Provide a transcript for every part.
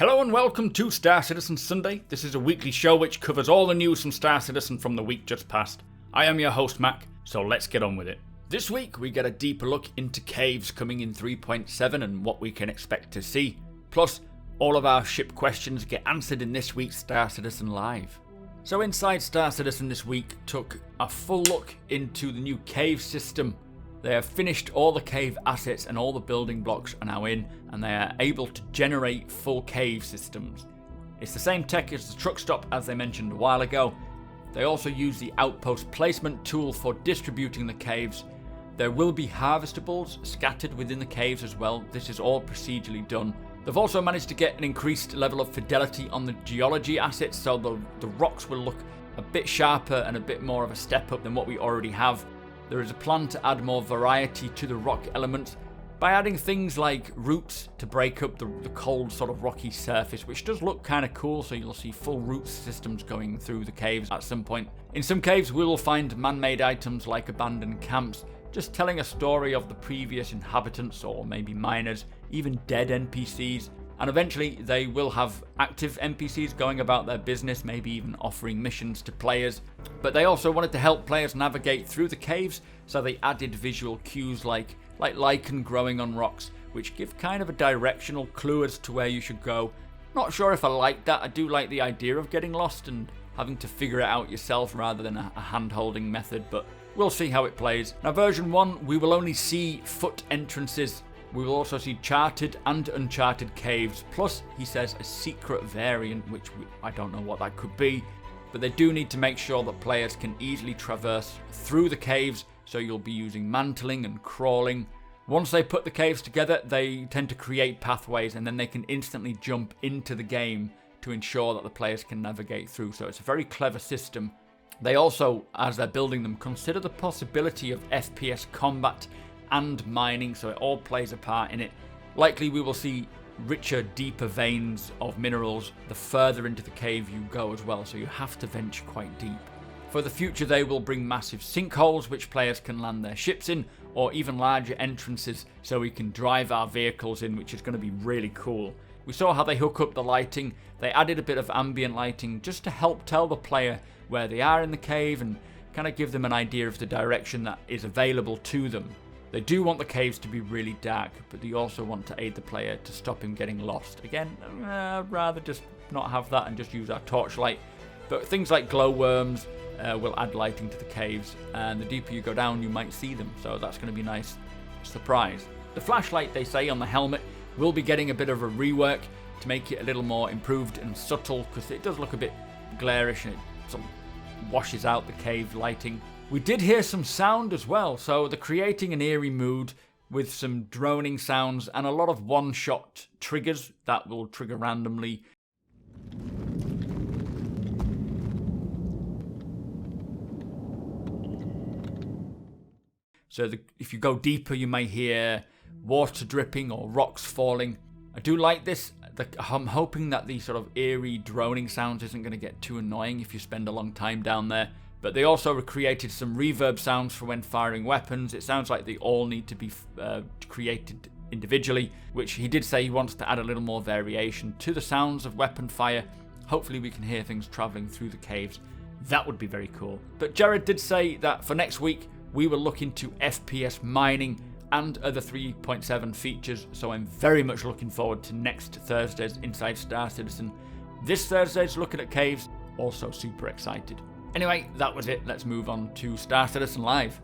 Hello and welcome to Star Citizen Sunday. This is a weekly show which covers all the news from Star Citizen from the week just past. I am your host Mac, so let's get on with it. This week we get a deeper look into caves coming in 3.7 and what we can expect to see. Plus, all of our ship questions get answered in this week's Star Citizen Live. So Inside Star Citizen this week took a full look into the new cave system. They have finished all the cave assets and all the building blocks are now in, and they are able to generate full cave systems. It's the same tech as the truck stop as they mentioned a while ago. They also use the outpost placement tool for distributing the caves. There will be harvestables scattered within the caves as well. This is all procedurally done. They've also managed to get an increased level of fidelity on the geology assets, so the rocks will look a bit sharper and a bit more of a step up than what we already have. There is a plan to add more variety to the rock elements by adding things like roots to break up the cold sort of rocky surface, which does look kind of cool, so you'll see full root systems going through the caves at some point. In some caves we will find man-made items like abandoned camps, just telling a story of the previous inhabitants or maybe miners, even dead NPCs. And eventually they will have active NPCs going about their business, maybe even offering missions to players. But they also wanted to help players navigate through the caves, so they added visual cues like lichen growing on rocks, which give kind of a directional clue as to where you should go. Not sure if I like that. I do like the idea of getting lost and having to figure it out yourself rather than a hand-holding method, but we'll see how it plays. Now version 1, we will only see foot entrances. We will also see charted and uncharted caves, plus, he says, a secret variant, which I don't know what that could be, but they do need to make sure that players can easily traverse through the caves, so you'll be using mantling and crawling. Once they put the caves together, they tend to create pathways, and then they can instantly jump into the game to ensure that the players can navigate through, so it's a very clever system. They also, as they're building them, consider the possibility of FPS combat and mining, so it all plays a part in it. Likely we will see richer, deeper veins of minerals the further into the cave you go as well, so you have to venture quite deep. For the future they will bring massive sinkholes which players can land their ships in, or even larger entrances so we can drive our vehicles in, which is going to be really cool. We saw how they hook up the lighting. They added a bit of ambient lighting just to help tell the player where they are in the cave and kind of give them an idea of the direction that is available to them. They do want the caves to be really dark, but they also want to aid the player to stop him getting lost. Again, I'd rather just not have that and just use our torchlight. But things like glowworms will add lighting to the caves, and the deeper you go down, you might see them. So that's going to be a nice surprise. The flashlight, they say, on the helmet will be getting a bit of a rework to make it a little more improved and subtle, because it does look a bit glarish and it sort of washes out the cave lighting. We did hear some sound as well, so they're creating an eerie mood with some droning sounds and a lot of one-shot triggers that will trigger randomly. So if you go deeper, you may hear water dripping or rocks falling. I do like this. I'm hoping that the sort of eerie droning sounds isn't going to get too annoying if you spend a long time down there. But they also created some reverb sounds for when firing weapons. It sounds like they all need to be created individually, which he did say he wants to add a little more variation to the sounds of weapon fire. Hopefully we can hear things travelling through the caves. That would be very cool. But Jared did say that for next week, we will look into FPS mining and other 3.7 features, so I'm very much looking forward to next Thursday's Inside Star Citizen. This Thursday's looking at caves, also super excited. Anyway, that was it. Let's move on to Star Citizen Live.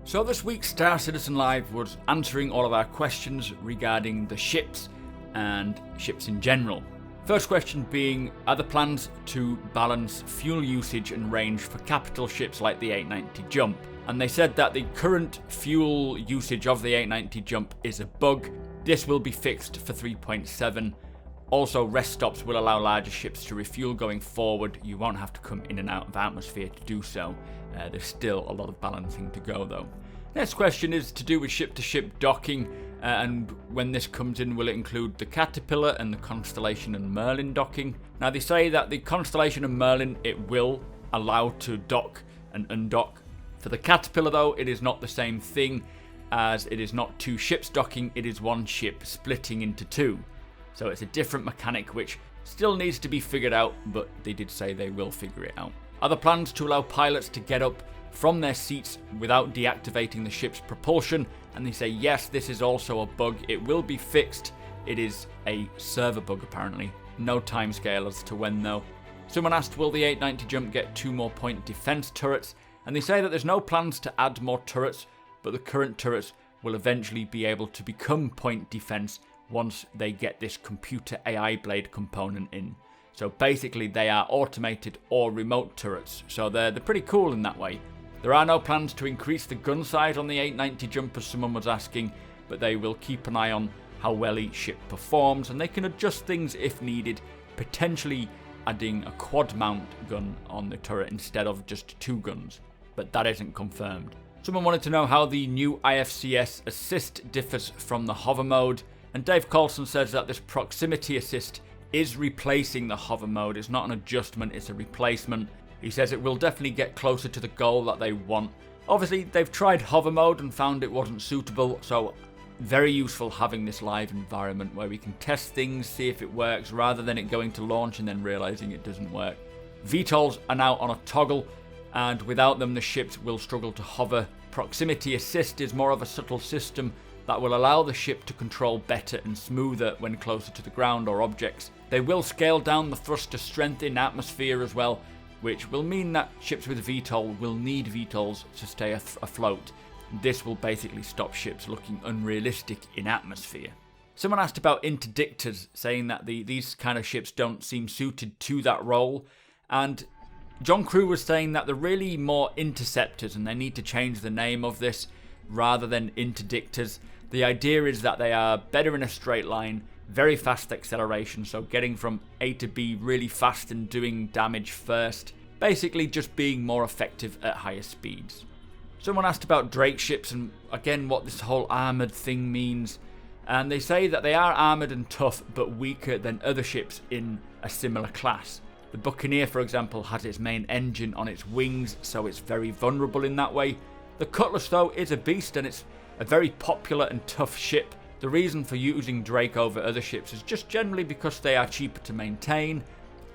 So this week's Star Citizen Live was answering all of our questions regarding the ships and ships in general. First question being, are there plans to balance fuel usage and range for capital ships like the 890 Jump? And they said that the current fuel usage of the 890 Jump is a bug. This will be fixed for 3.7. Also, rest stops will allow larger ships to refuel going forward. You won't have to come in and out of atmosphere to do so. There's still a lot of balancing to go though. Next question is to do with ship-to-ship docking, and when this comes in, will it include the Caterpillar and the Constellation and Merlin docking? Now they say that the Constellation and Merlin it will allow to dock and undock. For the Caterpillar though, it is not the same thing, as it is not two ships docking, it is one ship splitting into two. So it's a different mechanic which still needs to be figured out, but they did say they will figure it out. Are there plans to allow pilots to get up from their seats without deactivating the ship's propulsion? And they say yes, this is also a bug. It will be fixed. It is a server bug apparently. No timescale as to when though. Someone asked, will the 890 jump get 2 more point defense turrets? And they say that there's no plans to add more turrets, but the current turrets will eventually be able to become point defense once they get this computer AI blade component in. So basically they are automated or remote turrets, so they're pretty cool in that way. There are no plans to increase the gun size on the 890 jump as someone was asking, but they will keep an eye on how well each ship performs, and they can adjust things if needed, potentially adding a quad mount gun on the turret instead of just 2 guns, but that isn't confirmed. Someone wanted to know how the new IFCS assist differs from the hover mode, and Dave Coulson says that this proximity assist is replacing the hover mode. It's not an adjustment, it's a replacement. He says it will definitely get closer to the goal that they want. Obviously, they've tried hover mode and found it wasn't suitable, so very useful having this live environment where we can test things, see if it works, rather than it going to launch and then realizing it doesn't work. VTOLs are now on a toggle, and without them the ships will struggle to hover. Proximity assist is more of a subtle system that will allow the ship to control better and smoother when closer to the ground or objects. They will scale down the thruster strength in atmosphere as well, which will mean that ships with VTOL will need VTOLs to stay afloat. This will basically stop ships looking unrealistic in atmosphere. Someone asked about interdictors, saying that these kind of ships don't seem suited to that role, and John Crew was saying that they're really more interceptors and they need to change the name of this rather than interdictors. The idea is that they are better in a straight line, very fast acceleration, so getting from A to B really fast and doing damage first. Basically just being more effective at higher speeds. Someone asked about Drake ships and again what this whole armoured thing means. And they say that they are armoured and tough but weaker than other ships in a similar class. The Buccaneer, for example, has its main engine on its wings, so it's very vulnerable in that way. The Cutlass, though, is a beast and it's a very popular and tough ship. The reason for using Drake over other ships is just generally because they are cheaper to maintain,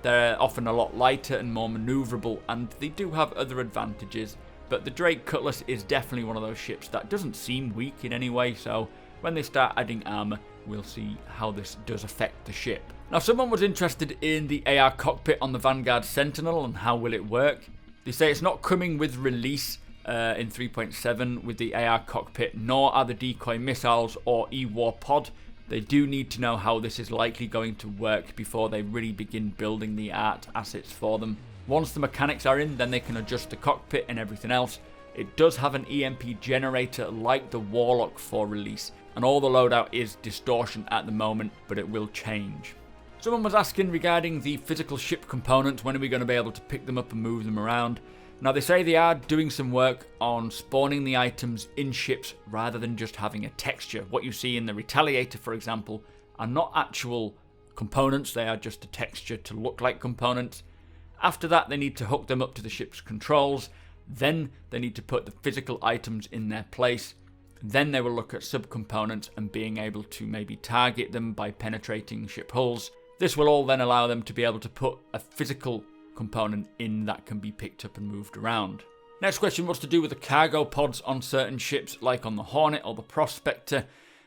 they're often a lot lighter and more manoeuvrable, and they do have other advantages. But the Drake Cutlass is definitely one of those ships that doesn't seem weak in any way, so when they start adding armour, we'll see how this does affect the ship. Now, someone was interested in the AR cockpit on the Vanguard Sentinel and how will it work. They say it's not coming with release in 3.7 with the AR cockpit, nor are the decoy missiles or E-War pod. They do need to know how this is likely going to work before they really begin building the art assets for them. Once the mechanics are in, then they can adjust the cockpit and everything else. It does have an EMP generator like the Warlock for release, and all the loadout is distortion at the moment, but it will change. Someone was asking regarding the physical ship components, when are we going to be able to pick them up and move them around? Now, they say they are doing some work on spawning the items in ships rather than just having a texture. What you see in the Retaliator, for example, are not actual components, they are just a texture to look like components. After that, they need to hook them up to the ship's controls, then they need to put the physical items in their place. Then they will look at subcomponents and being able to maybe target them by penetrating ship hulls. This will all then allow them to be able to put a physical component in that can be picked up and moved around. Next question was to do with the cargo pods on certain ships, like on the Hornet or the Prospector,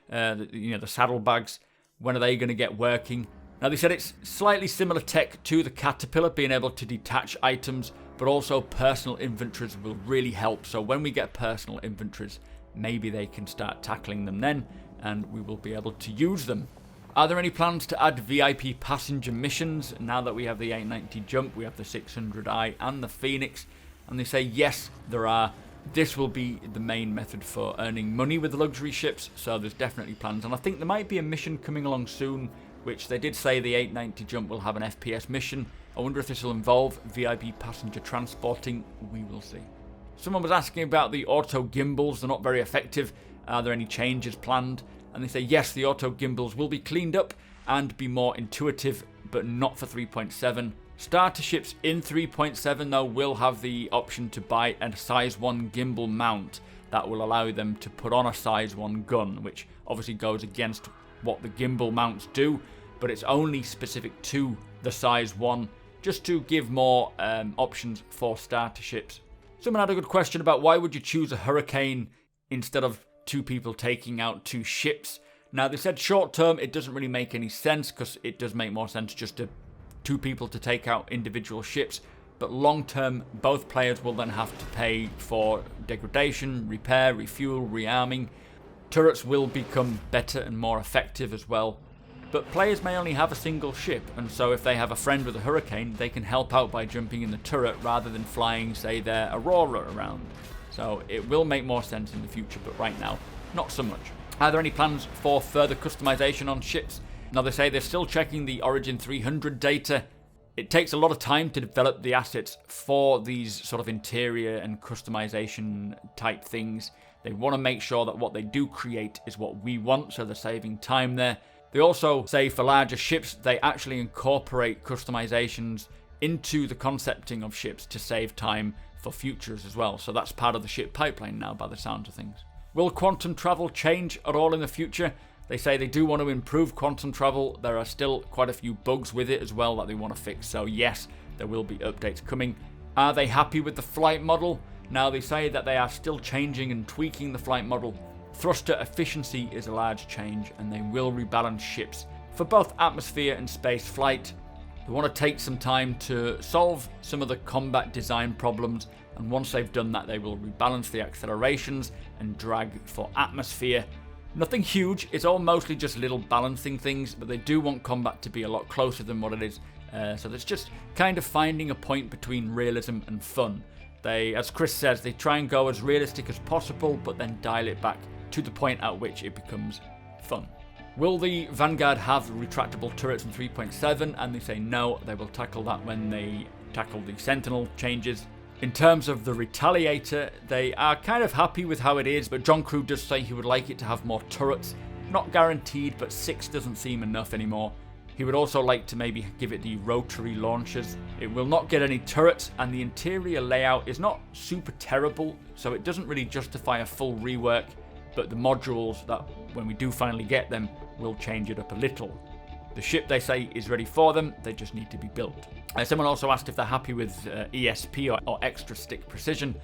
the saddlebags. When are they going to get working? Now, they said it's slightly similar tech to the Caterpillar, being able to detach items, but also personal inventories will really help. So when we get personal inventories, maybe they can start tackling them then, and we will be able to use them. Are there any plans to add VIP passenger missions? Now that we have the 890 Jump, we have the 600i and the Phoenix, and they say yes, there are. This will be the main method for earning money with the luxury ships, so there's definitely plans. And I think there might be a mission coming along soon, which they did say the 890 Jump will have an FPS mission. I wonder if this will involve VIP passenger transporting. We will see. Someone was asking about the auto gimbals. They're not very effective. Are there any changes planned? And they say yes, the auto gimbals will be cleaned up and be more intuitive, but not for 3.7. Starter ships in 3.7 though will have the option to buy a size 1 gimbal mount that will allow them to put on a size 1 gun, which obviously goes against what the gimbal mounts do, but it's only specific to the size 1, just to give more options for starter ships. Someone had a good question about why would you choose a Hurricane instead of 2 people taking out 2 ships. Now, they said short term it doesn't really make any sense, because it does make more sense just to 2 people to take out individual ships. But long term, both players will then have to pay for degradation, repair, refuel, rearming. Turrets will become better and more effective as well. But players may only have a single ship, and so if they have a friend with a Hurricane, they can help out by jumping in the turret rather than flying, say, their Aurora around. So it will make more sense in the future, but right now, not so much. Are there any plans for further customization on ships? Now, they say they're still checking the Origin 300 data. It takes a lot of time to develop the assets for these sort of interior and customization type things. They want to make sure that what they do create is what we want, so they're saving time there. They also say for larger ships, they actually incorporate customizations into the concepting of ships to save time for futures as well. So that's part of the ship pipeline now, by the sounds of things. Will quantum travel change at all in the future? They say they do want to improve quantum travel. There are still quite a few bugs with it as well that they want to fix. So yes, there will be updates coming. Are they happy with the flight model? Now, they say that they are still changing and tweaking the flight model. Thruster efficiency is a large change, and they will rebalance ships for both atmosphere and space flight. They want to take some time to solve some of the combat design problems, and once they've done that, they will rebalance the accelerations and drag for atmosphere. Nothing huge, it's all mostly just little balancing things, but they do want combat to be a lot closer than what it is. So there's just kind of finding a point between realism and fun. They, as Chris says, they try and go as realistic as possible, but then dial it back to the point at which it becomes fun. Will the Vanguard have retractable turrets in 3.7? And they say no, they will tackle that when they tackle the Sentinel changes. In terms of the Retaliator, they are kind of happy with how it is, but John Crew does say he would like it to have more turrets. Not guaranteed, but 6 doesn't seem enough anymore. He would also like to maybe give it the rotary launchers. It will not get any turrets, and the interior layout is not super terrible, so it doesn't really justify a full rework, but the modules that, when we do finally get them, will change it up a little. The ship, they say, is ready for them, they just need to be built. Someone also asked if they're happy with ESP or extra stick precision,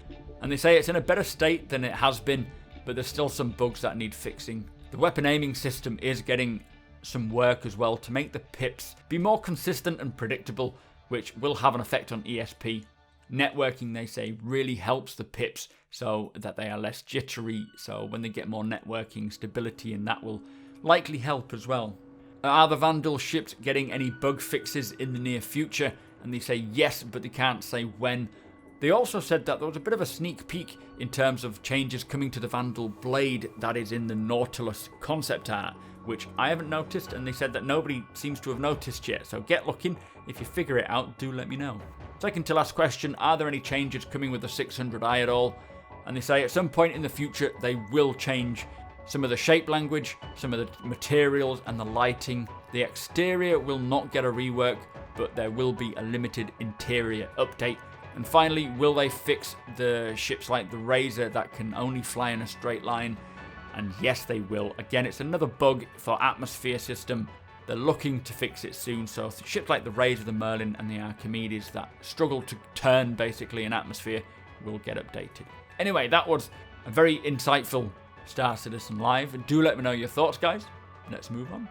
and they say it's in a better state than it has been, but there's still some bugs that need fixing. The weapon aiming system is getting some work as well to make the pips be more consistent and predictable, which will have an effect on ESP. Networking, they say, really helps the pips so that they are less jittery, so when they get more networking stability, and that will likely help as well. Are the Vandal ships getting any bug fixes in the near future? And they say yes, but they can't say when. They also said that there was a bit of a sneak peek in terms of changes coming to the Vandal blade that is in the Nautilus concept art, which I haven't noticed, and they said that nobody seems to have noticed yet, so get looking. If you figure it out, do let me know. Second to last question, are there any changes coming with the 600i at all? And they say at some point in the future they will change some of the shape language, some of the materials and the lighting. The exterior will not get a rework, but there will be a limited interior update. And finally, will they fix the ships like the Razor that can only fly in a straight line? And yes, they will. Again, it's another bug for atmosphere system. They're looking to fix it soon, so ships like the Razor, the Merlin and the Archimedes that struggle to turn basically in atmosphere will get updated. Anyway, that was a very insightful Star Citizen Live. Do let me know your thoughts, guys. Let's move on.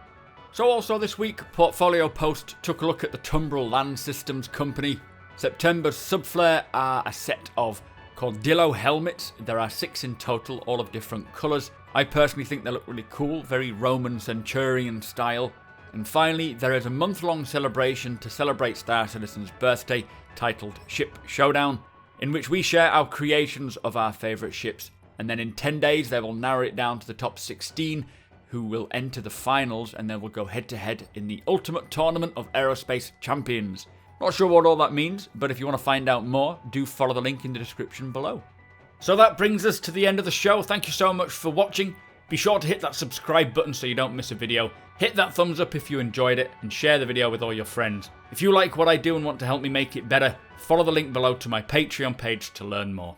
So also this week, Portfolio Post took a look at the Tumbrel Land Systems Company. September's subflare are a set of Cordillo helmets. There are 6 in total, all of different colours. I personally think they look really cool, very Roman Centurion style. And finally, there is a month-long celebration to celebrate Star Citizen's birthday titled Ship Showdown, in which we share our creations of our favourite ships. And then in 10 days, they will narrow it down to the top 16 who will enter the finals, and they will go head-to-head in the ultimate tournament of aerospace champions. Not sure what all that means, but if you want to find out more, do follow the link in the description below. So that brings us to the end of the show. Thank you so much for watching. Be sure to hit that subscribe button so you don't miss a video. Hit that thumbs up if you enjoyed it, and share the video with all your friends. If you like what I do and want to help me make it better, follow the link below to my Patreon page to learn more.